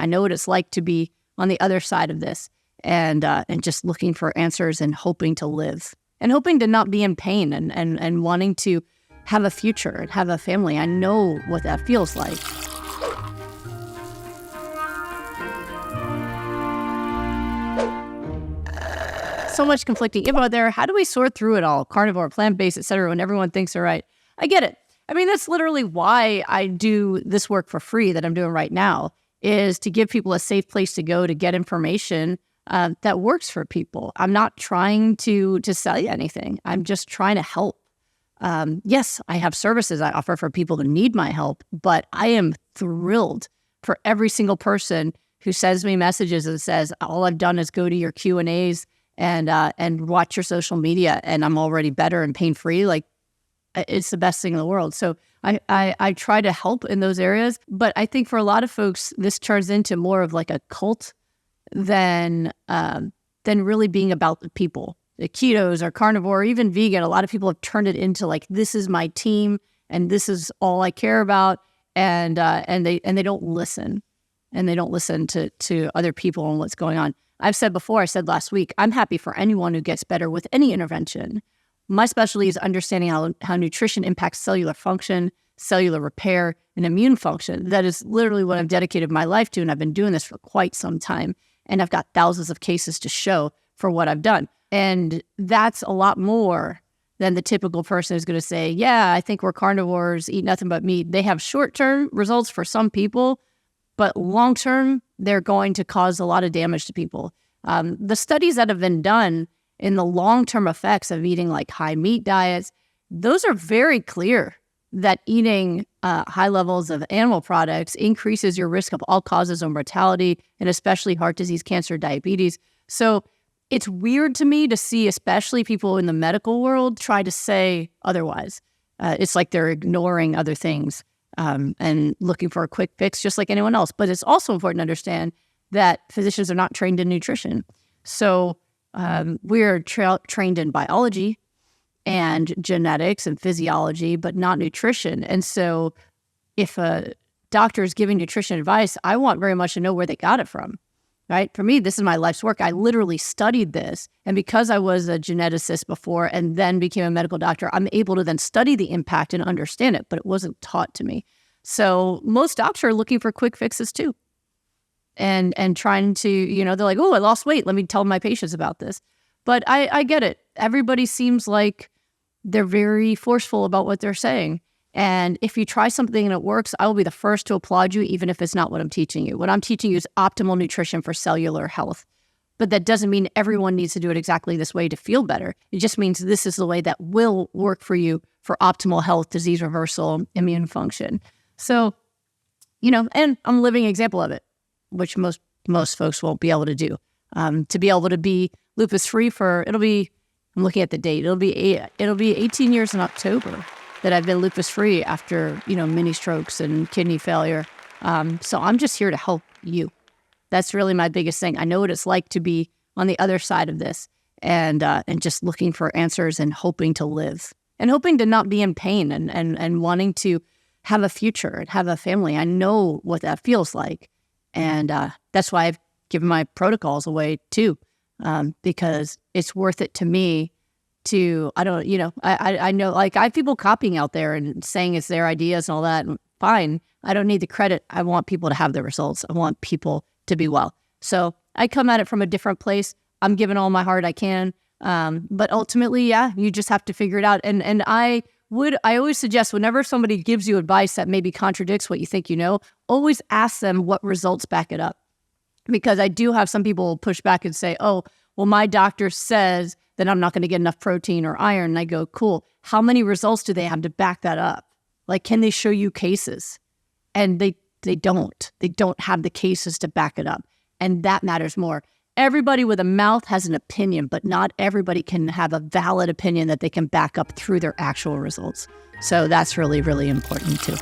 I know what it's like to be on the other side of this and just looking for answers and hoping to live and hoping to not be in pain and wanting to have a future and have a family. I know what that feels like. So much conflicting info out there. How do we sort through it all? Carnivore, plant-based, et cetera, when everyone thinks they're right. I get it. I mean, that's literally why I do this work for free that I'm doing right now, is to give people a safe place to go to get information that works for people. I'm not trying to sell you anything. I'm just trying to help. Yes, I have services I offer for people who need my help, but I am thrilled for every single person who sends me messages and says, all I've done is go to your Q&As and watch your social media, and I'm already better and pain-free. Like, it's the best thing in the world. So I try to help in those areas, but I think for a lot of folks, this turns into more of like a cult than really being about the people. The ketos or carnivore or even vegan, a lot of people have turned it into like, this is my team and this is all I care about, and they don't listen, and they don't listen to other people and what's going on. I've said before, I said last week, I'm happy for anyone who gets better with any intervention. My specialty is understanding how nutrition impacts cellular function, cellular repair, and immune function. That is literally what I've dedicated my life to, and I've been doing this for quite some time. And I've got thousands of cases to show for what I've done. And that's a lot more than the typical person who's going to say, yeah, I think we're carnivores, eat nothing but meat. They have short-term results for some people, but long-term, they're going to cause a lot of damage to people. The studies that have been done in the long-term effects of eating like high meat diets, those are very clear that eating high levels of animal products increases your risk of all causes of mortality, and especially heart disease, cancer, diabetes. So it's weird to me to see, especially people in the medical world, try to say otherwise. It's like they're ignoring other things and looking for a quick fix just like anyone else. But it's also important to understand that physicians are not trained in nutrition. So we're trained in biology and genetics and physiology, but not nutrition. And so if a doctor is giving nutrition advice, I want very much to know where they got it from, right? For me, this is my life's work. I literally studied this. And because I was a geneticist before and then became a medical doctor, I'm able to then study the impact and understand it, but it wasn't taught to me. So most doctors are looking for quick fixes too. And trying to, they're like, oh, I lost weight. Let me tell my patients about this. But I get it. Everybody seems like they're very forceful about what they're saying. And if you try something and it works, I will be the first to applaud you, even if it's not what I'm teaching you. What I'm teaching you is optimal nutrition for cellular health. But that doesn't mean everyone needs to do it exactly this way to feel better. It just means this is the way that will work for you for optimal health, disease reversal, immune function. So, and I'm a living example of it, which most folks won't be able to do. To be able to be lupus free I'm looking at the date, it'll be 18 years in October that I've been lupus free after, mini strokes and kidney failure. So I'm just here to help you. That's really my biggest thing. I know what it's like to be on the other side of this and just looking for answers and hoping to live and hoping to not be in pain and wanting to have a future and have a family. I know what that feels like. And that's why I've given my protocols away too, because it's worth it to me to, I know, like I have people copying out there and saying it's their ideas and all that. And fine. I don't need the credit. I want people to have the results. I want people to be well. So I come at it from a different place. I'm giving all my heart I can. But ultimately, yeah, you just have to figure it out. And I always suggest whenever somebody gives you advice that maybe contradicts what you think you know, always ask them what results back it up. Because I do have some people push back and say, oh, well, my doctor says that I'm not going to get enough protein or iron. And I go, cool. How many results do they have to back that up? Like, can they show you cases? And they don't. They don't have the cases to back it up. And that matters more. Everybody with a mouth has an opinion, but not everybody can have a valid opinion that they can back up through their actual results. So that's really, really important too.